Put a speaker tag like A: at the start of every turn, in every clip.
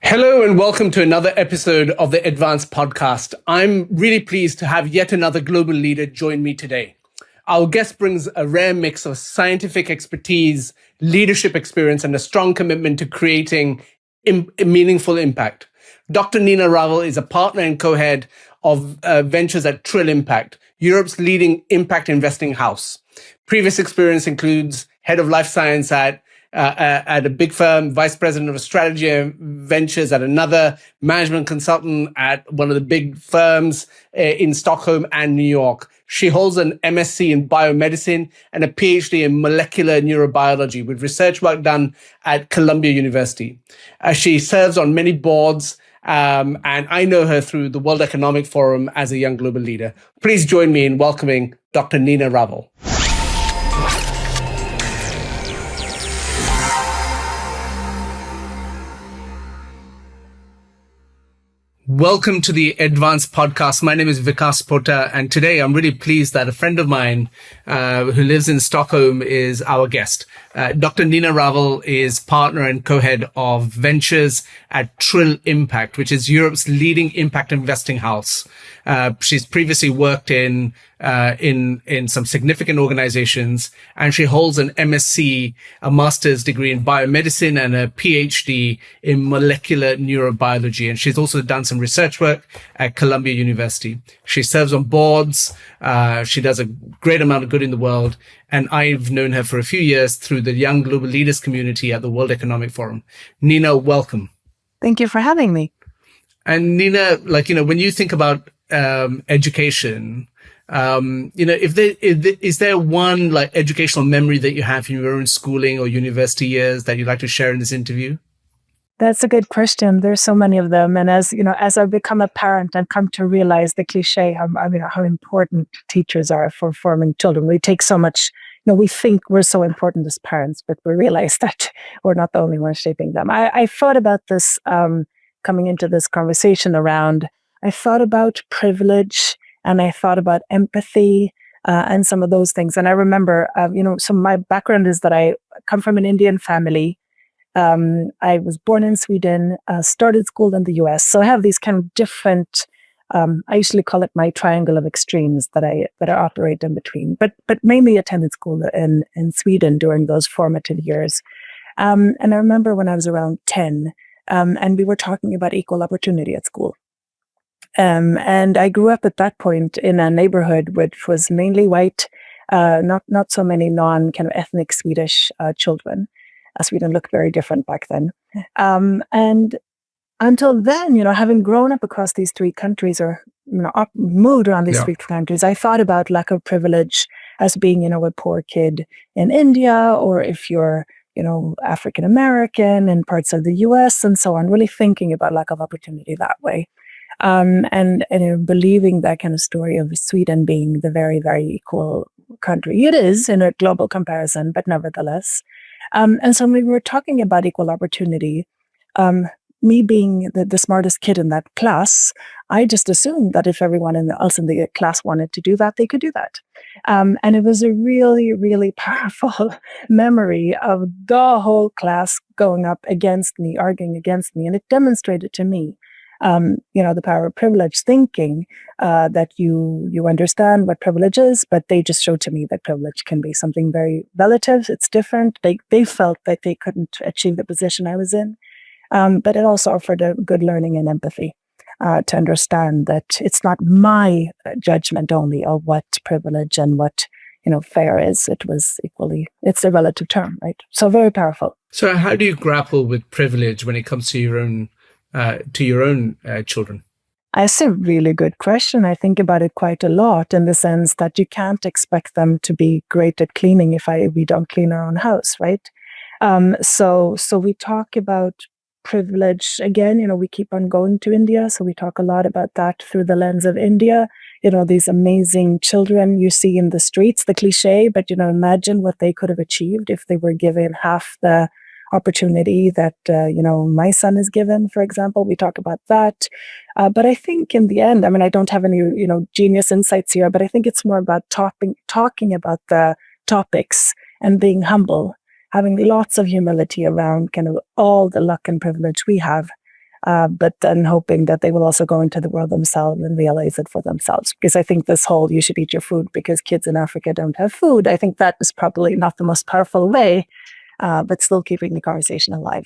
A: Hello and welcome to another episode of the EdVance Podcast. I'm really pleased to have yet another global leader join me today. Our guest brings a rare mix of scientific expertise, leadership experience, and a strong commitment to creating meaningful impact. Dr. Nina Rawal is a partner and co-head of ventures at Trill Impact, Europe's leading impact investing house. Previous experience includes head of life science at a big firm, vice president of strategy and ventures at another, management consultant at one of the big firms in Stockholm and New York. She holds an MSc in biomedicine and a PhD in molecular neurobiology with research work done at Columbia University. She serves on many boards, and I know her through the World Economic Forum as a young global leader. Please join me in welcoming Dr. Nina Rawal. Welcome to the EdVance Podcast. My name is Vikas Pota, and today I'm really pleased that a friend of mine who lives in Stockholm is our guest. Dr. Nina Rawal is partner and co-head of ventures at Trill Impact, which is Europe's leading impact investing house. She's previously worked in some significant organizations, and she holds an MSc, a master's degree in biomedicine, and a PhD in molecular neurobiology. And she's also done some research work at Columbia University. She serves on boards. She does a great amount of good in the world. And I've known her for a few years through the Young Global Leaders community at the World Economic Forum. Nina, welcome.
B: Thank you for having me.
A: And Nina, when you think about education, is there one educational memory that you have from your own schooling or university years that you'd like to share in this interview?
B: That's a good question. There's so many of them. And as I've become a parent and come to realize the cliche, how important teachers are for forming children. We take so much, we think we're so important as parents, but we realize that we're not the only ones shaping them. I thought about this coming into this conversation I thought about privilege and I thought about empathy and some of those things. And I remember, so my background is that I come from an Indian family. I was born in Sweden, started school in the US. So I have these kind of different, I usually call it my triangle of extremes that I operate in between, but mainly attended school in Sweden during those formative years. And I remember when I was around 10, and we were talking about equal opportunity at school. And I grew up at that point in a neighborhood which was mainly white, not so many kind of ethnic Swedish children. Sweden looked very different back then. And until then, having grown up across these three countries or, moved around these three countries, I thought about lack of privilege as being, a poor kid in India, or if you're, African American in parts of the US and so on, really thinking about lack of opportunity that way. And believing that kind of story of Sweden being the very, very equal country. It is in a global comparison, but nevertheless. And so when we were talking about equal opportunity, me being the smartest kid in that class, I just assumed that if everyone else in the class wanted to do that, they could do that. And it was a really, really powerful memory of the whole class going up against me, arguing against me. And it demonstrated to me, the power of privilege, thinking that you understand what privilege is, but they just showed to me that privilege can be something very relative. It's different. They felt that they couldn't achieve the position I was in. But it also offered a good learning and empathy to understand that it's not my judgment only of what privilege and what fair is. It's a relative term, right? So very powerful.
A: So how do you grapple with privilege when it comes to your own children?
B: That's a really good question. I think about it quite a lot in the sense that you can't expect them to be great at cleaning if we don't clean our own house, right? So we talk about privilege again. We keep on going to India, so we talk a lot about that through the lens of India. These amazing children you see in the streets, the cliche, but imagine what they could have achieved if they were given half the opportunity that my son is given, for example. We talk about that, but I think in the end, I don't have any genius insights here, but I think it's more about talking about the topics and being humble, having lots of humility around kind of all the luck and privilege we have, but then hoping that they will also go into the world themselves and realize it for themselves. Because I think this whole you should eat your food because kids in Africa don't have food, I think that is probably not the most powerful way, but still keeping the conversation alive.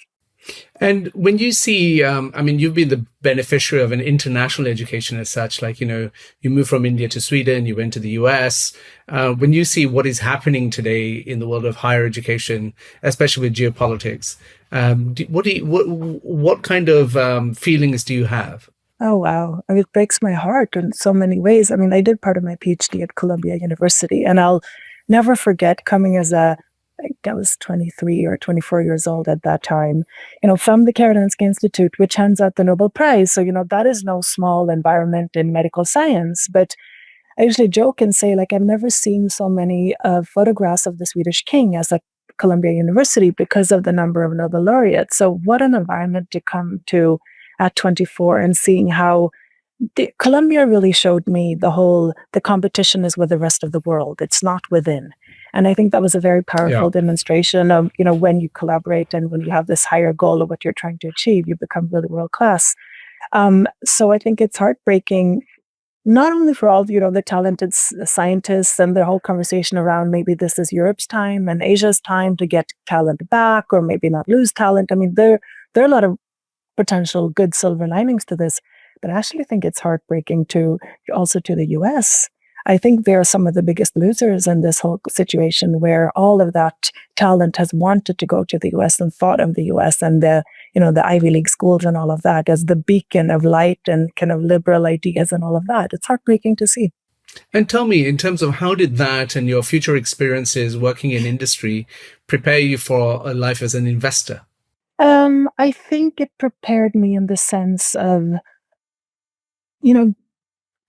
A: And when you see, you've been the beneficiary of an international education as such, like, you moved from India to Sweden, you went to the US. When you see what is happening today in the world of higher education, especially with geopolitics, what kind of feelings do you have?
B: Oh, wow. I mean, it breaks my heart in so many ways. I mean, I did part of my PhD at Columbia University, and I'll never forget coming as I think I was 23 or 24 years old at that time, from the Karolinska Institute, which hands out the Nobel Prize. So, that is no small environment in medical science. But I usually joke and say, like, I've never seen so many photographs of the Swedish king as at Columbia University because of the number of Nobel laureates. So what an environment to come to at 24 and seeing how Columbia really showed me the competition is with the rest of the world. It's not within. And I think that was a very powerful demonstration of, when you collaborate and when you have this higher goal of what you're trying to achieve, you become really world class. So I think it's heartbreaking, not only for all, the talented scientists and the whole conversation around maybe this is Europe's time and Asia's time to get talent back or maybe not lose talent. I mean, there are a lot of potential good silver linings to this, but I actually think it's heartbreaking also to the US. I think they're some of the biggest losers in this whole situation where all of that talent has wanted to go to the US and thought of the US and the Ivy League schools and all of that as the beacon of light and kind of liberal ideas and all of that. It's heartbreaking to see.
A: And tell me, in terms of how did that and your future experiences working in industry prepare you for a life as an investor?
B: I think it prepared me in the sense of,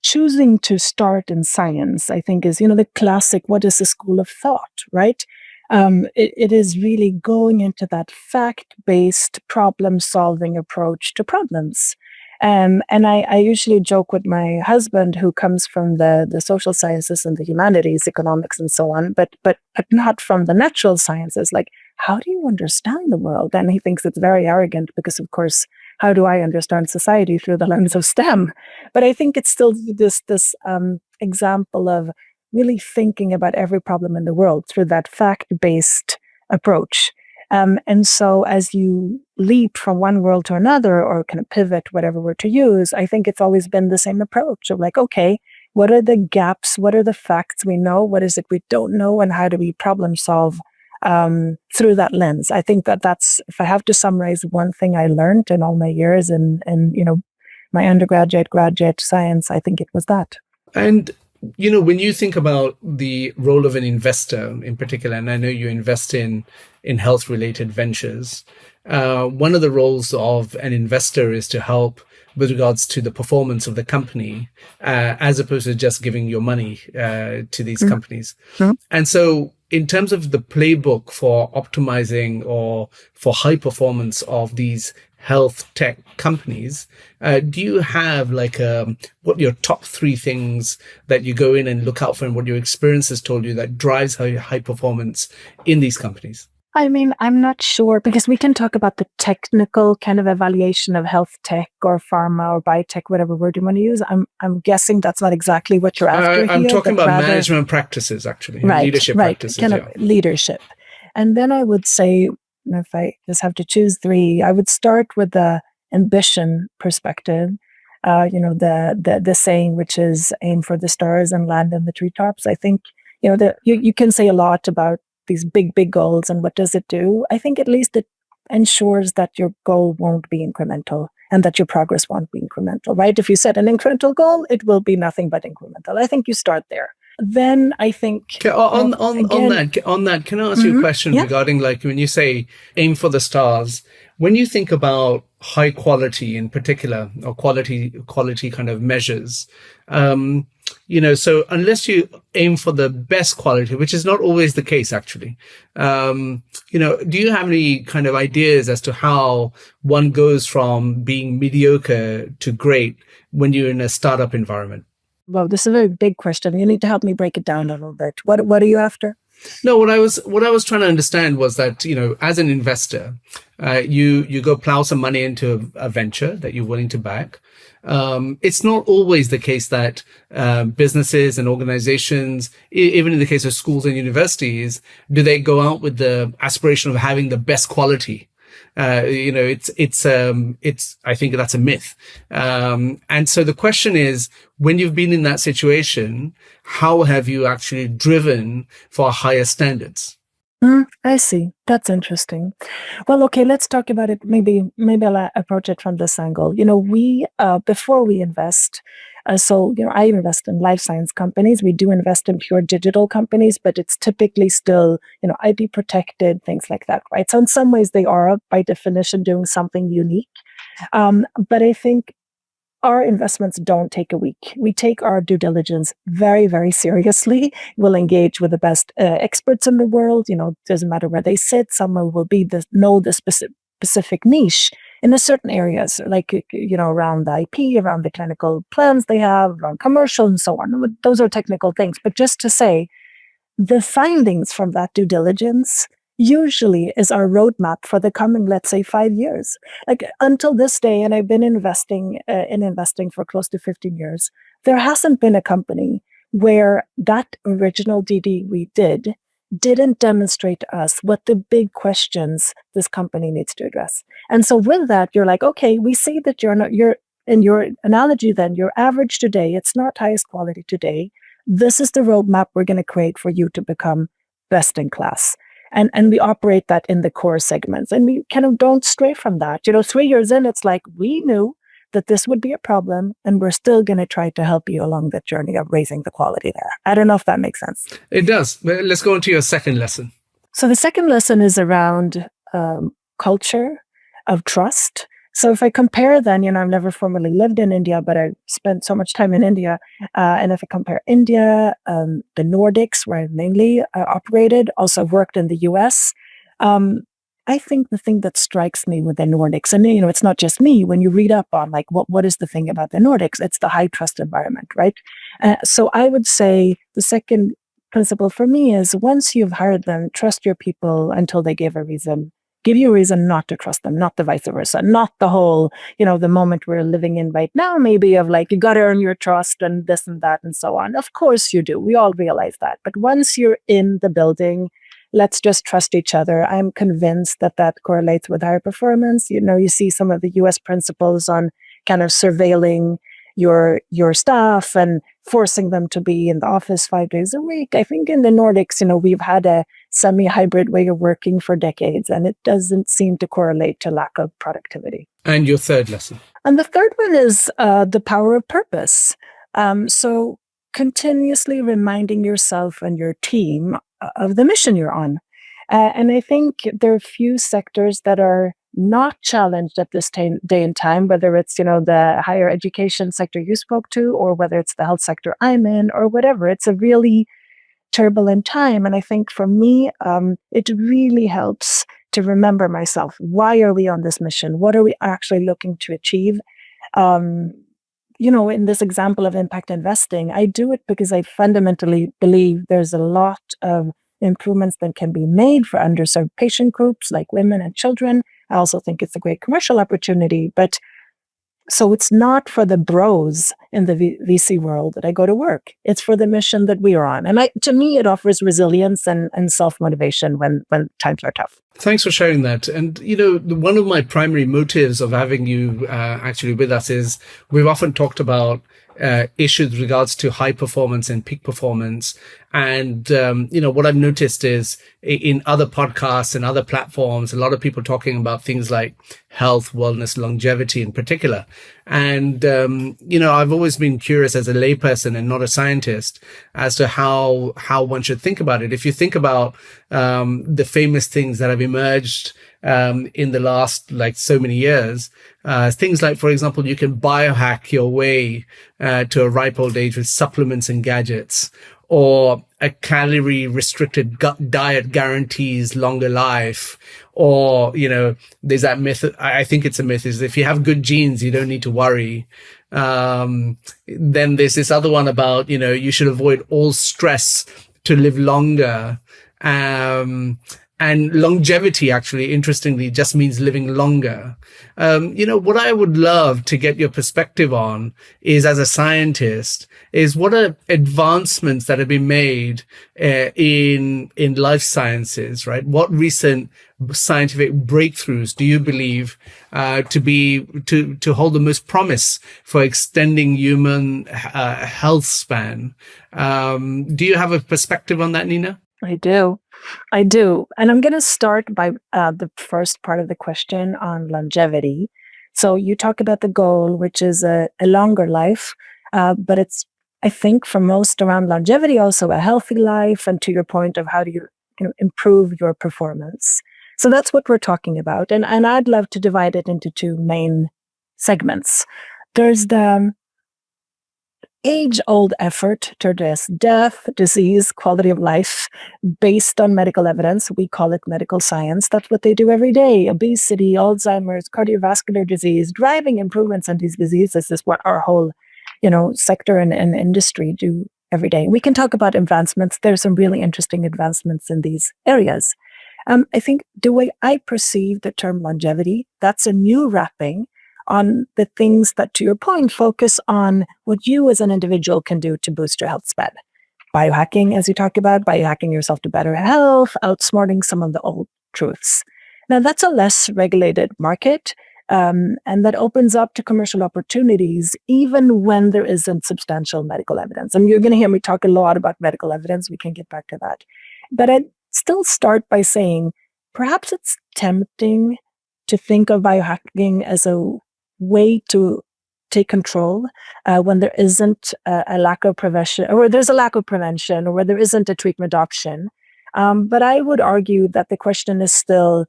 B: choosing to start in science, I think is, the classic, what is the school of thought, right? It is really going into that fact-based problem-solving approach to problems. And I usually joke with my husband, who comes from the social sciences and the humanities, economics and so on, but not from the natural sciences. Like, how do you understand the world? And he thinks it's very arrogant because, of course, how do I understand society through the lens of STEM? But I think it's still this example of really thinking about every problem in the world through that fact-based approach. And so as you leap from one world to another or kind of pivot, whatever word to use, I think it's always been the same approach of like, okay, what are the gaps? What are the facts we know? What is it we don't know? And how do we problem solve through that lens? I think that's, if I have to summarize one thing I learned in all my years and my undergraduate, graduate science, I think it was that.
A: And when you think about the role of an investor in particular, and I know you invest in health-related ventures, one of the roles of an investor is to help with regards to the performance of the company, as opposed to just giving your money to these companies. And so in terms of the playbook for optimizing or for high performance of these health tech companies, do you have what your top 3 things that you go in and look out for and what your experience has told you that drives high performance in these companies?
B: I mean, I'm not sure, because we can talk about the technical kind of evaluation of health tech or pharma or biotech, whatever word you want to use. I'm guessing that's not exactly what you're after
A: I'm
B: here,
A: talking about management practices, actually, leadership practices.
B: Kind of leadership. And then I would say, if I just have to choose 3, I would start with the ambition perspective. The saying, which is aim for the stars and land in the treetops. I think, you can say a lot about these big, big goals and what does it do? I think at least it ensures that your goal won't be incremental and that your progress won't be incremental, right? If you set an incremental goal, it will be nothing but incremental. I think you start there. Then I think
A: on that, can I ask you a question regarding, like, when you say aim for the stars, when you think about high quality in particular, or quality kind of measures, so unless you aim for the best quality, which is not always the case, actually, do you have any kind of ideas as to how one goes from being mediocre to great when you're in a startup environment?
B: Well, this is a very big question. You need to help me break it down a little bit. What are you after?
A: No, what I was trying to understand was that, as an investor, you go plow some money into a venture that you're willing to back. It's not always the case that businesses and organizations, even in the case of schools and universities, do they go out with the aspiration of having the best quality. I think that's a myth. And so the question is, when you've been in that situation, how have you actually driven for higher standards?
B: I see. That's interesting. Well, okay, let's talk about it. Maybe I'll approach it from this angle. We before we invest, I invest in life science companies. We do invest in pure digital companies, but it's typically still, IP protected, things like that, right? So in some ways they are by definition doing something unique. But I think our investments don't take a week. We take our due diligence very, very seriously. We'll engage with the best experts in the world. Doesn't matter where they sit. Someone will know the specific niche in the certain areas, like, around the IP, around the clinical plans they have, around commercial and so on. Those are technical things. But just to say, the findings from that due diligence usually is our roadmap for the coming, let's say, 5 years. Like until this day, and I've been investing for close to 15 years, there hasn't been a company where that original DD we didn't demonstrate to us what the big questions this company needs to address. And so with that, you're like, okay, we see that you're in your analogy, then your average today, it's not highest quality today. This is the roadmap we're going to create for you to become best in class. And we operate that in the core segments. And we kind of don't stray from that. 3 years in, it's like, we knew that this would be a problem, and we're still going to try to help you along the journey of raising the quality there. I don't know if that makes sense.
A: It does. Let's go into your second lesson.
B: So the second lesson is around culture of trust. So if I compare then, I've never formally lived in India, but I spent so much time in India. And if I compare India, the Nordics, where I mainly operated, also worked in the US, I think the thing that strikes me with the Nordics, and it's not just me, when you read up on like, what is the thing about the Nordics, it's the high trust environment, right? So I would say the second principle for me is, once you've hired them, trust your people until they give you a reason not to trust them, not the vice versa, not the whole, the moment we're living in right now, maybe of like, you got to earn your trust and this and that and so on. Of course you do. We all realize that. But once you're in the building, let's just trust each other. I'm convinced that correlates with higher performance. You see some of the US principles on kind of surveilling your staff and forcing them to be in the office 5 days a week. I think in the Nordics, we've had a semi-hybrid way of working for decades, and it doesn't seem to correlate to lack of productivity.
A: And your third lesson?
B: And the third one is the power of purpose. So continuously reminding yourself and your team of the mission you're on. And I think there are few sectors that are not challenged at this day and time, whether it's, the higher education sector you spoke to, or whether it's the health sector I'm in, or whatever. It's a really turbulent time. And I think for me, it really helps to remember myself. Why are we on this mission? What are we actually looking to achieve? In this example of impact investing, I do it because I fundamentally believe there's a lot of improvements that can be made for underserved patient groups like women and children. I also think it's a great commercial opportunity, but so it's not for the bros in the VC world that I go to work. It's for the mission that we are on. And to me, it offers resilience and self-motivation when times are tough.
A: Thanks for sharing that. And, one of my primary motives of having you actually with us is we've often talked about issues with regards to high performance and peak performance. And, what I've noticed is in other podcasts and other platforms, a lot of people talking about things like health, wellness, longevity in particular. And, I've always been curious as a layperson and not a scientist as to how one should think about it. If you think about the famous things that have emerged in the last so many years, things like, for example, you can biohack your way to a ripe old age with supplements and gadgets, or a calorie restricted diet guarantees longer life, or there's that myth, I think it's a myth, is if you have good genes you don't need to worry. Then there's this other one about you should avoid all stress to live longer. And longevity, actually, interestingly, just means living longer. What I would love to get your perspective on is, as a scientist, is what are advancements that have been made in life sciences, right? What recent scientific breakthroughs do you believe to hold the most promise for extending human health span? Do you have a perspective on that, Nina?
B: I do. And I'm going to start by the first part of the question on longevity. So you talk about the goal, which is a longer life, but it's, I think, for most around longevity, also a healthy life. And to your point of how do you improve your performance. So that's what we're talking about. And I'd love to divide it into two main segments. There's the age-old effort to address death, disease, quality of life based on medical evidence. We call it medical science. That's what they do every day. Obesity, Alzheimer's, cardiovascular disease, driving improvements in these diseases is what our whole, sector and industry do every day. We can talk about advancements. There's some really interesting advancements in these areas. I think the way I perceive the term longevity, that's a new wrapping on the things that, to your point, focus on what you as an individual can do to boost your health span. Biohacking, as you talk about, biohacking yourself to better health, outsmarting some of the old truths. Now, that's a less regulated market, and that opens up to commercial opportunities, even when there isn't substantial medical evidence. And you're going to hear me talk a lot about medical evidence. We can get back to that. But I'd still start by saying, perhaps it's tempting to think of biohacking as a way to take control when there isn't a lack of prevention, or there's a lack of prevention, or where there isn't a treatment option. But I would argue that the question is still,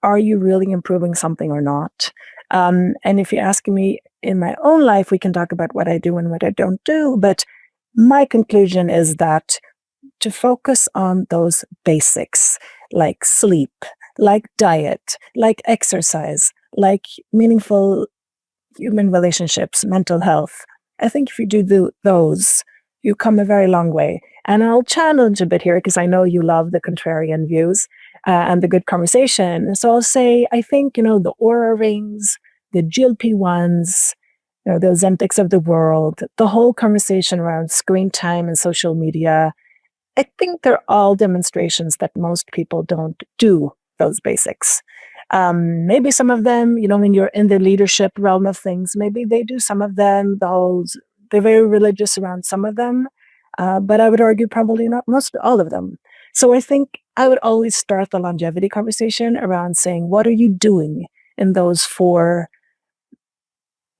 B: are you really improving something or not? And if you're asking me in my own life, we can talk about what I do and what I don't do. But my conclusion is that to focus on those basics, like sleep, like diet, like exercise, like meaningful human relationships, mental health. I think if you do those, you come a very long way. And I'll challenge a bit here because I know you love the contrarian views and the good conversation. So I'll say, I think, the Oura rings, the GLP-1s, the Ozempics of the world, the whole conversation around screen time and social media, I think they're all demonstrations that most people don't do those basics. Maybe some of them, when you're in the leadership realm of things, maybe they do some of them. They're very religious around some of them, but I would argue probably not all of them. So I think I would always start the longevity conversation around saying, what are you doing in those 4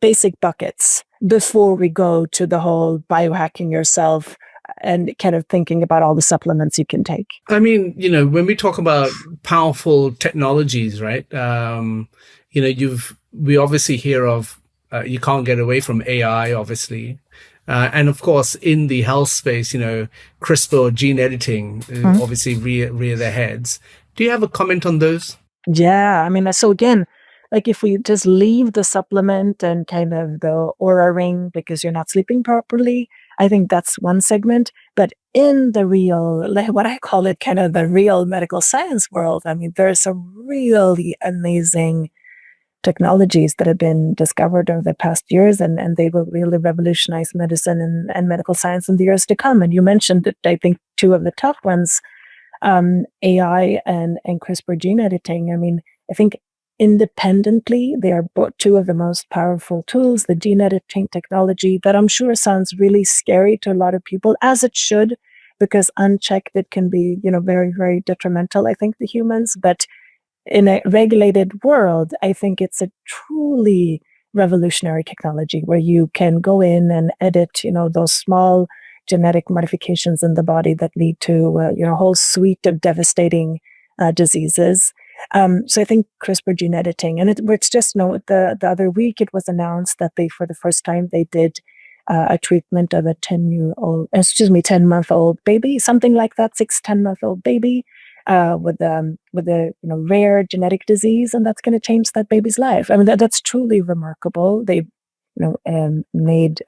B: basic buckets before we go to the whole biohacking yourself and kind of thinking about all the supplements you can take?
A: I mean, when we talk about powerful technologies, right? We obviously hear of, you can't get away from AI, obviously. And of course, in the health space, CRISPR gene editing, obviously rear their heads. Do you have a comment on those?
B: Yeah. I mean, so again, like if we just leave the supplement and kind of the Oura ring because you're not sleeping properly, I think that's one segment. But in the real, what I call it, kind of the real medical science world, I mean, there's some really amazing technologies that have been discovered over the past years, and they will really revolutionize medicine and medical science in the years to come. And you mentioned that I think 2 of the top ones, AI and CRISPR gene editing. I mean, I think independently, they are both 2 of the most powerful tools, the gene editing technology, that I'm sure sounds really scary to a lot of people, as it should, because unchecked, it can be, very, very detrimental, I think, to humans. But in a regulated world, I think it's a truly revolutionary technology where you can go in and edit, those small genetic modifications in the body that lead to, a whole suite of devastating diseases. So I think CRISPR gene editing, and it's just, the other week it was announced that for the first time, they did a treatment of a 10-month-old baby, something like that, 10-month-old baby with a rare genetic disease, and that's going to change that baby's life. I mean, that's truly remarkable. They made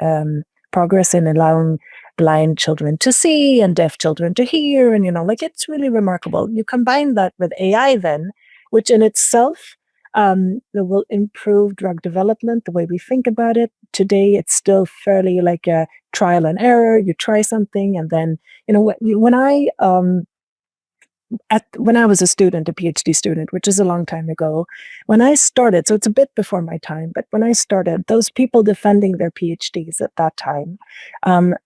B: progress in allowing blind children to see and deaf children to hear. And, it's really remarkable. You combine that with AI then, which in itself will improve drug development, the way we think about it. Today, it's still fairly like a trial and error. You try something and then, when I was a student, a PhD student, which is a long time ago, when I started, so it's a bit before my time, but when I started, those people defending their PhDs at that time,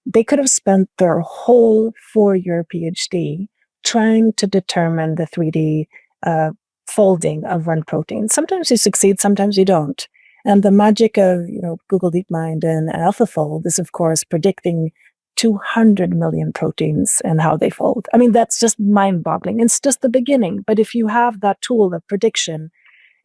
B: they could have spent their whole 4-year PhD trying to determine the 3D folding of one protein. Sometimes you succeed, sometimes you don't. And the magic of Google DeepMind and AlphaFold is, of course, predicting 200 million proteins and how they fold. I mean, that's just mind-boggling. It's just the beginning. But if you have that tool of prediction,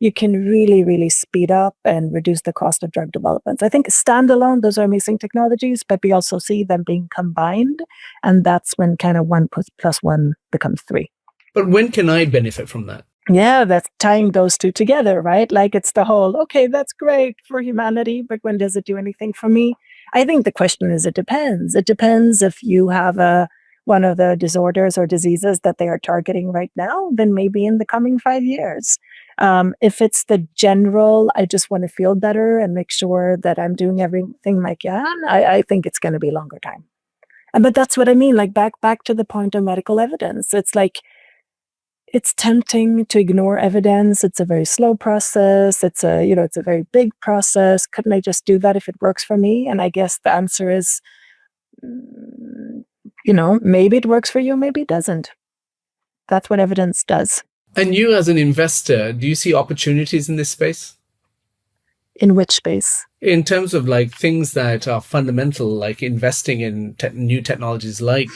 B: you can really, really speed up and reduce the cost of drug development. I think standalone, those are amazing technologies, but we also see them being combined. And that's when kind of 1 plus 1 becomes 3.
A: But when can I benefit from that?
B: Yeah, that's tying those two together, right? Like it's the whole, okay, that's great for humanity, but when does it do anything for me? I think the question is, it depends. It depends if you have one of the disorders or diseases that they are targeting right now, then maybe in the coming 5 years. If it's the general, I just want to feel better and make sure that I'm doing everything I can, I think it's going to be longer time. But that's what I mean, like back to the point of medical evidence. It's like, it's tempting to ignore evidence. It's a very slow process. It's a very big process. Couldn't I just do that if it works for me? And I guess the answer is, maybe it works for you, maybe it doesn't. That's what evidence does.
A: And you as an investor, do you see opportunities in this space?
B: In which space?
A: In terms of like things that are fundamental, like investing in new technologies like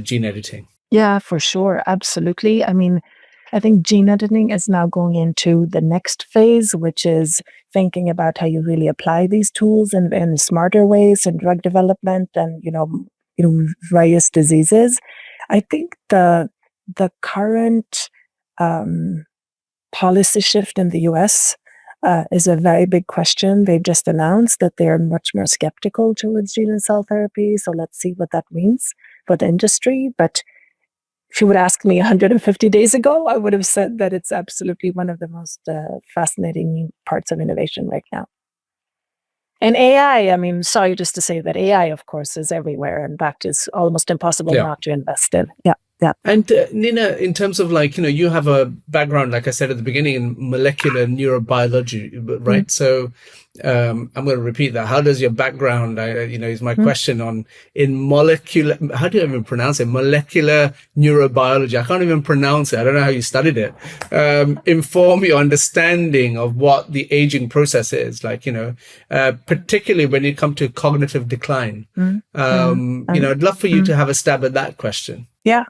A: gene editing.
B: Yeah, for sure. Absolutely. I mean, I think gene editing is now going into the next phase, which is thinking about how you really apply these tools in smarter ways in drug development and, various diseases. I think the current policy shift in the US is a very big question. They've just announced that they're much more skeptical towards gene and cell therapy. So let's see what that means for the industry. But if you would ask me 150 days ago, I would have said that it's absolutely one of the most fascinating parts of innovation right now. And AI, I mean, sorry, just to say that AI, of course, is everywhere. In fact, it's almost impossible not to invest in. Yeah. Yeah.
A: And Nina, in terms of like, you have a background, like I said at the beginning, in molecular neurobiology, right? Mm. So I'm going to repeat that. How does your background, is my question in molecular, how do you even pronounce it? Molecular neurobiology. I can't even pronounce it. I don't know how you studied it. Inform your understanding of what the aging process is, like, particularly when it comes to cognitive decline. I'd love for you to have a stab at that question.
B: Yeah,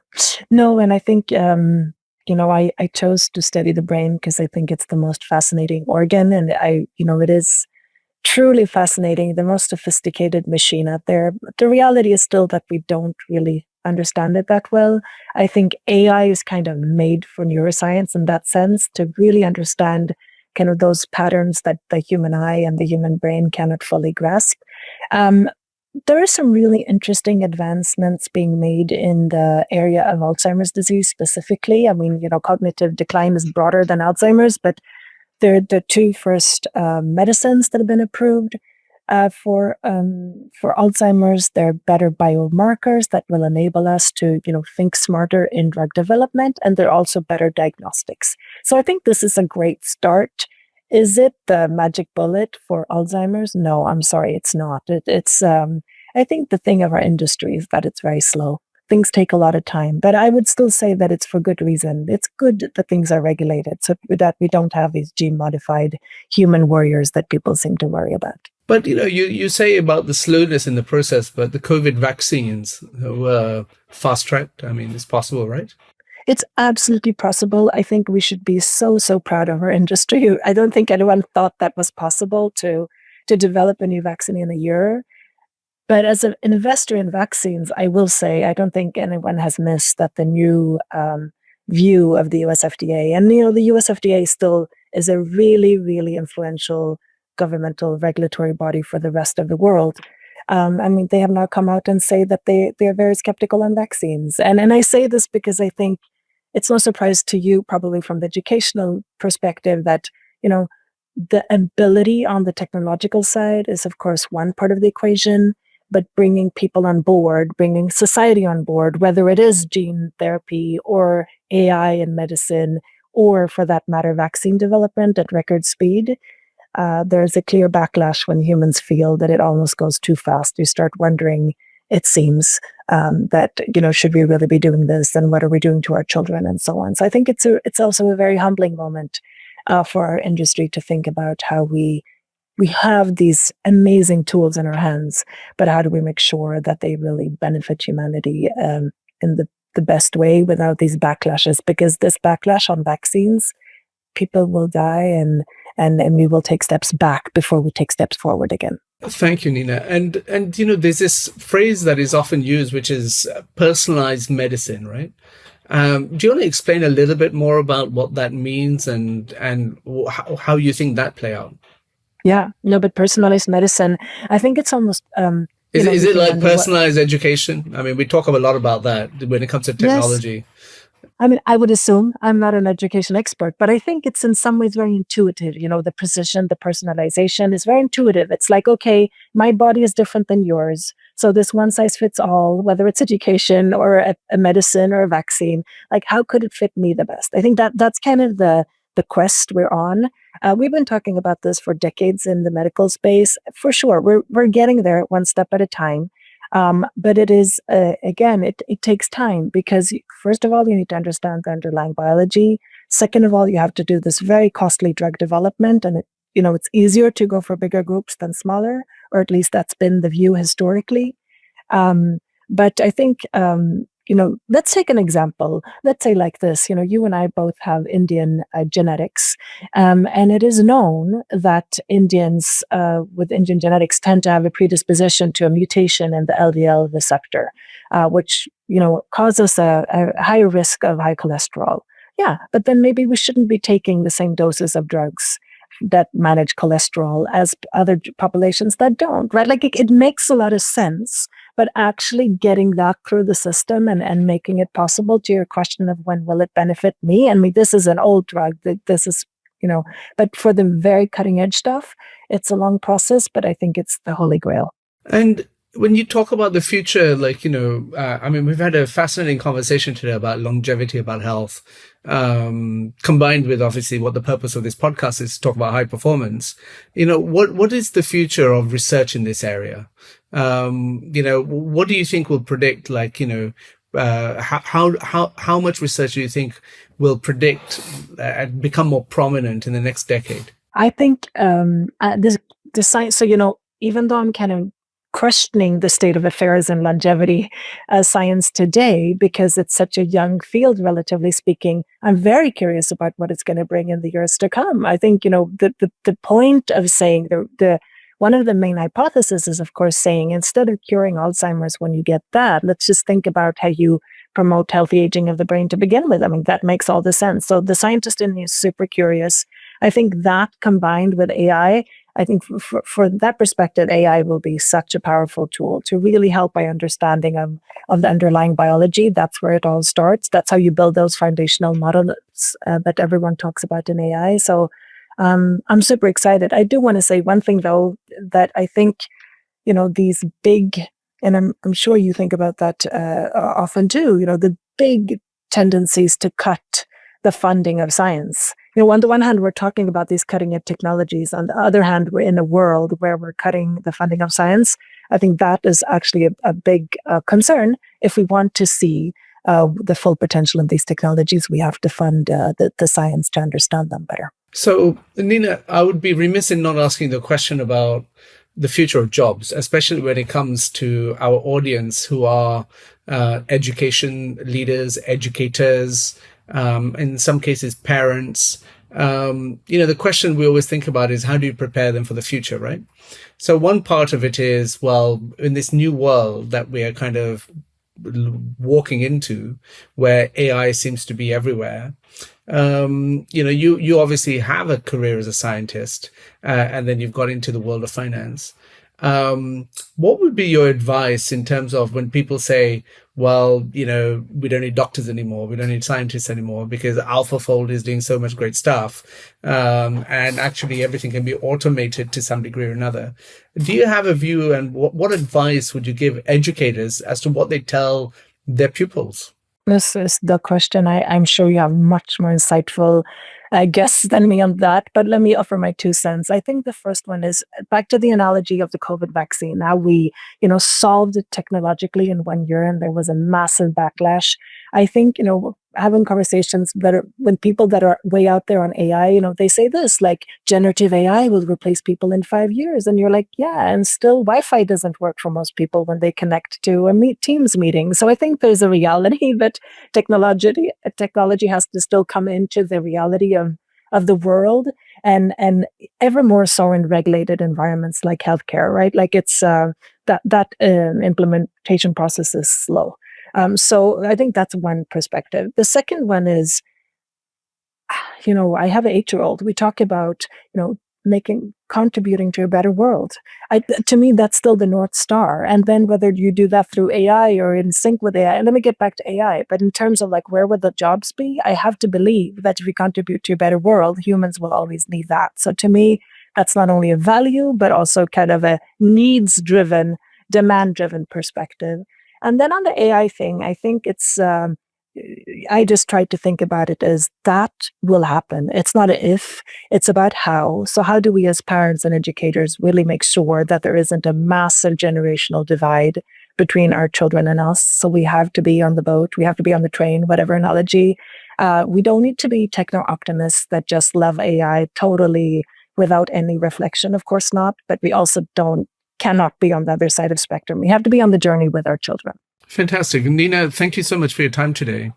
B: no, and I think, I chose to study the brain because I think it's the most fascinating organ. And it is truly fascinating, the most sophisticated machine out there. But the reality is still that we don't really understand it that well. I think AI is kind of made for neuroscience in that sense, to really understand kind of those patterns that the human eye and the human brain cannot fully grasp. There are some really interesting advancements being made in the area of Alzheimer's disease specifically. I mean, cognitive decline is broader than Alzheimer's, but they're the two first medicines that have been approved for Alzheimer's. They're better biomarkers that will enable us to, think smarter in drug development, and they're also better diagnostics. So I think this is a great start. Is it the magic bullet for Alzheimer's? No, I'm sorry, it's not. It's I think the thing of our industry is that it's very slow. Things take a lot of time, but I would still say that it's for good reason. It's good that things are regulated so that we don't have these gene-modified human warriors that people seem to worry about.
A: But, you say about the slowness in the process, but the COVID vaccines were fast-tracked. I mean, it's possible, right?
B: It's absolutely possible. I think we should be so proud of our industry. I don't think anyone thought that was possible to develop a new vaccine in a year. But as an investor in vaccines, I will say I don't think anyone has missed that the new view of the US FDA, and the US FDA still is a really, really influential governmental regulatory body for the rest of the world. They have now come out and say that they are very skeptical on vaccines. And I say this because I think it's no surprise to you, probably from the educational perspective, that, the ability on the technological side is, of course, one part of the equation, but bringing people on board, bringing society on board, whether it is gene therapy or AI in medicine, or for that matter, vaccine development at record speed, there's a clear backlash when humans feel that it almost goes too fast. You start wondering, it seems, that, should we really be doing this, and what are we doing to our children, and so on. So I think it's also a very humbling moment for our industry to think about how we have these amazing tools in our hands, but how do we make sure that they really benefit humanity in the best way without these backlashes? Because this backlash on vaccines, people will die, and we will take steps back before we take steps forward again.
A: Thank you, Nina. And there's this phrase that is often used, which is personalized medicine, right? Do you want to explain a little bit more about what that means and how you think that play out?
B: Yeah, no, but personalized medicine, I think it's almost...
A: Is it like personalized education? I mean, we talk a lot about that when it comes to technology.
B: Yes. I would assume, I'm not an education expert, but I think it's in some ways very intuitive. The precision, the personalization is very intuitive. It's like, okay, my body is different than yours. So this one size fits all, whether it's education or a medicine or a vaccine, like how could it fit me the best? I think that's kind of the quest we're on. We've been talking about this for decades in the medical space. For sure, we're getting there one step at a time. But it is, again, it takes time, because first of all, you need to understand the underlying biology. Second of all, you have to do this very costly drug development. And it's easier to go for bigger groups than smaller, or at least that's been the view historically. But I think, let's take an example. Let's say like this, you and I both have Indian genetics. And it is known that Indians with Indian genetics tend to have a predisposition to a mutation in the LDL receptor, which, causes a higher risk of high cholesterol. Yeah, but then maybe we shouldn't be taking the same doses of drugs that manage cholesterol as other populations that don't, right? Like it makes a lot of sense, but actually getting that through the system and making it possible, to your question of when will it benefit me? This is an old drug. This is, but for the very cutting edge stuff, it's a long process, but I think it's the holy grail.
A: And when you talk about the future, we've had a fascinating conversation today about longevity, about health, combined with obviously what the purpose of this podcast is, to talk about high performance. What is the future of research in this area? What do you think will predict, how much research do you think will predict and become more prominent in the next decade?
B: I think the science, so, even though I'm kind of questioning the state of affairs in longevity science today, because it's such a young field, relatively speaking, I'm very curious about what it's going to bring in the years to come. I think, the point of saying one of the main hypotheses is, of course, saying instead of curing Alzheimer's when you get that, let's just think about how you promote healthy aging of the brain to begin with. That makes all the sense. So the scientist in me is super curious. I think that combined with AI, I think for that perspective, AI will be such a powerful tool to really help by understanding of the underlying biology. That's where it all starts. That's how you build those foundational models that everyone talks about in AI. So I'm super excited. I do want to say one thing, though, that I think, these big, and I'm sure you think about that often too, the big tendencies to cut the funding of science. On the one hand, we're talking about these cutting edge technologies. On the other hand, we're in a world where we're cutting the funding of science. I think that is actually a big concern. If we want to see the full potential of these technologies, we have to fund the science to understand them better.
A: So, Nina, I would be remiss in not asking the question about the future of jobs, especially when it comes to our audience who are education leaders, educators, in some cases, parents. The question we always think about is, how do you prepare them for the future, right? So one part of it is, well, in this new world that we are kind of walking into, where AI seems to be everywhere, you obviously have a career as a scientist, and then you've got into the world of finance. What would be your advice in terms of when people say, well, we don't need doctors anymore, we don't need scientists anymore because AlphaFold is doing so much great stuff, and actually everything can be automated to some degree or another. Do you have a view, and what advice would you give educators as to what they tell their pupils?
B: This is the question. I'm sure you have much more insightful guests than me on that, but let me offer my 2 cents. I think the first one is back to the analogy of the COVID vaccine. How we, solved it technologically in 1 year, and there was a massive backlash. I think, having conversations with people that are way out there on AI, they say this, like generative AI will replace people in 5 years. And you're like, yeah, and still Wi-Fi doesn't work for most people when they connect to a Teams meeting. So I think there's a reality that technology has to still come into the reality of the world, and ever more so in regulated environments like healthcare, right? Like it's that implementation process is slow. So I think that's one perspective. The second one is, I have an 8-year-old. We talk about, contributing to a better world. To me, that's still the North Star. And then whether you do that through AI or in sync with AI, and let me get back to AI, but in terms of like, where would the jobs be? I have to believe that if we contribute to a better world, humans will always need that. So to me, that's not only a value, but also kind of a needs-driven, demand-driven perspective. And then on the AI thing, I think it's, I just tried to think about it as that will happen. It's not an if, it's about how. So how do we as parents and educators really make sure that there isn't a massive generational divide between our children and us? So we have to be on the boat, we have to be on the train, whatever analogy. We don't need to be techno-optimists that just love AI totally without any reflection, of course not, but we also cannot be on the other side of the spectrum. We have to be on the journey with our children.
A: Fantastic. Nina, thank you so much for your time today.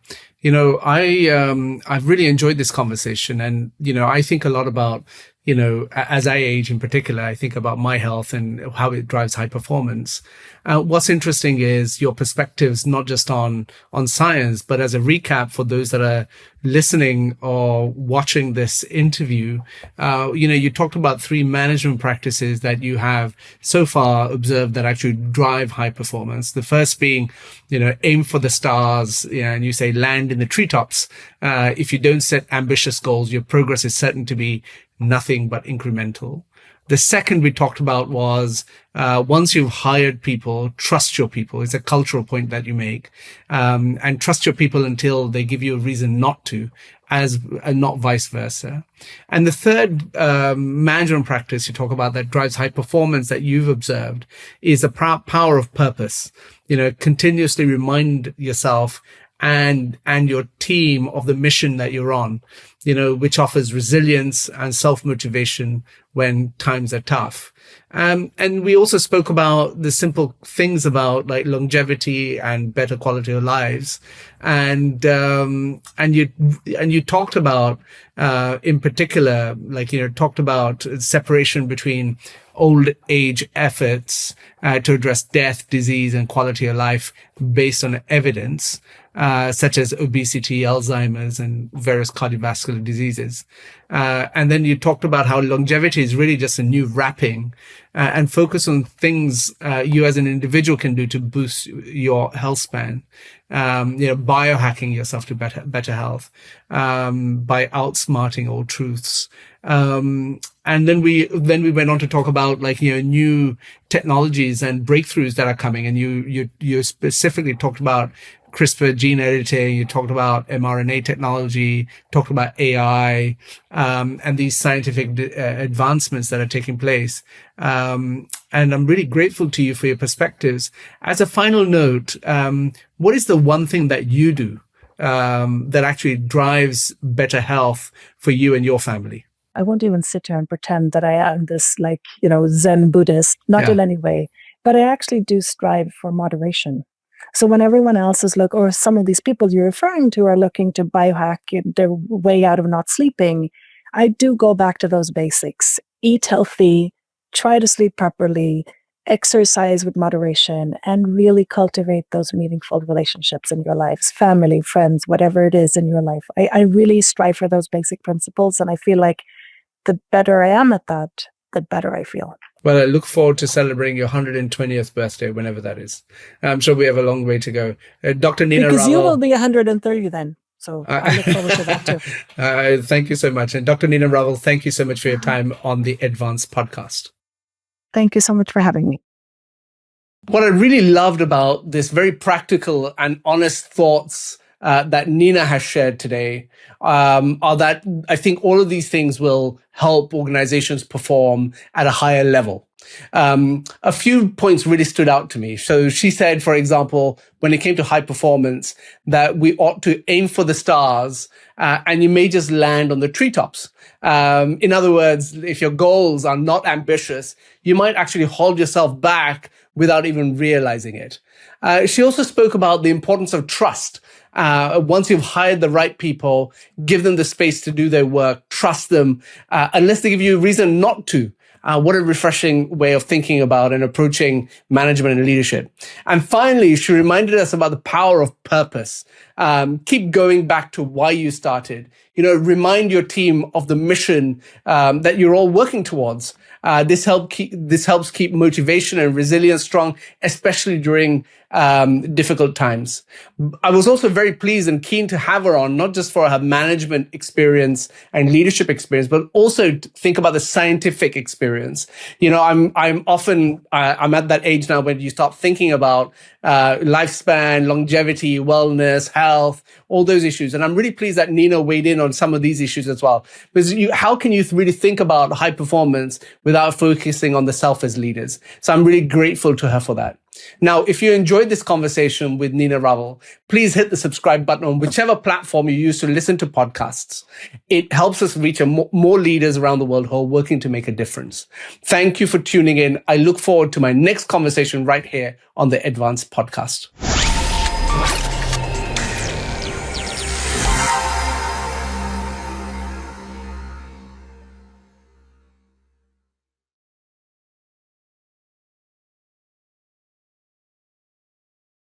A: I've really enjoyed this conversation, and, I think a lot about, as I age in particular, I think about my health and how it drives high performance. What's interesting is your perspectives, not just on science, but as a recap for those that are listening or watching this interview. You talked about 3 management practices that you have so far observed that actually drive high performance. The first being, aim for the stars, and you say land in the treetops. If you don't set ambitious goals, your progress is certain to be nothing but incremental. The second we talked about was, once you've hired people, trust your people. It's a cultural point that you make, and trust your people until they give you a reason not to, and not vice versa. And the third management practice you talk about that drives high performance that you've observed is the power of purpose. Continuously remind yourself and your team of the mission that you're on, which offers resilience and self-motivation when times are tough. And we also spoke about the simple things about like longevity and better quality of lives. And you talked about, in particular, talked about separation between old age efforts to address death, disease, and quality of life based on evidence, such as obesity, Alzheimer's, and various cardiovascular diseases. And then you talked about how longevity is really just a new wrapping, and focus on things you as an individual can do to boost your health span. Biohacking yourself to better health, by outsmarting old truths. And then we went on to talk about new technologies and breakthroughs that are coming. And you specifically talked about CRISPR gene editing, you talked about mRNA technology, talked about AI, and these scientific advancements that are taking place. And I'm really grateful to you for your perspectives. As a final note, what is the one thing that you do that actually drives better health for you and your family?
B: I won't even sit here and pretend that I am this Zen Buddhist, not in any way, but I actually do strive for moderation. So when everyone else is or some of these people you're referring to are looking to biohack their way out of not sleeping, I do go back to those basics. Eat healthy, try to sleep properly, exercise with moderation, and really cultivate those meaningful relationships in your lives, family, friends, whatever it is in your life. I really strive for those basic principles, and I feel like the better I am at that, the better I feel.
A: Well, I look forward to celebrating your 120th birthday, whenever that is. I'm sure we have a long way to go. Dr. Nina Rawal.
B: Because you will be 130 then. So I look forward to that too.
A: Thank you so much. And Dr. Nina Rawal, thank you so much for your time on the EdVance Podcast.
B: Thank you so much for having me.
A: What I really loved about this very practical and honest thoughts that Nina has shared today are that I think all of these things will help organizations perform at a higher level. A few points really stood out to me. So she said, for example, when it came to high performance, that we ought to aim for the stars and you may just land on the treetops. In other words, if your goals are not ambitious, you might actually hold yourself back without even realizing it. She also spoke about the importance of trust. Once you've hired the right people, give them the space to do their work, trust them, unless they give you a reason not to. What a refreshing way of thinking about and approaching management and leadership. And finally, she reminded us about the power of purpose. Keep going back to why you started. Remind your team of the mission that you're all working towards. This helps keep motivation and resilience strong, especially during difficult times. I was also very pleased and keen to have her on, not just for her management experience and leadership experience, but also to think about the scientific experience. I'm at that age now when you start thinking about lifespan, longevity, wellness, health, all those issues. And I'm really pleased that Nina weighed in on some of these issues as well. Because how can you really think about high performance without focusing on the self as leaders? So I'm really grateful to her for that. Now, if you enjoyed this conversation with Nina Rawal, please hit the subscribe button on whichever platform you use to listen to podcasts. It helps us reach more leaders around the world who are working to make a difference. Thank you for tuning in. I look forward to my next conversation right here on the EdVance Podcast.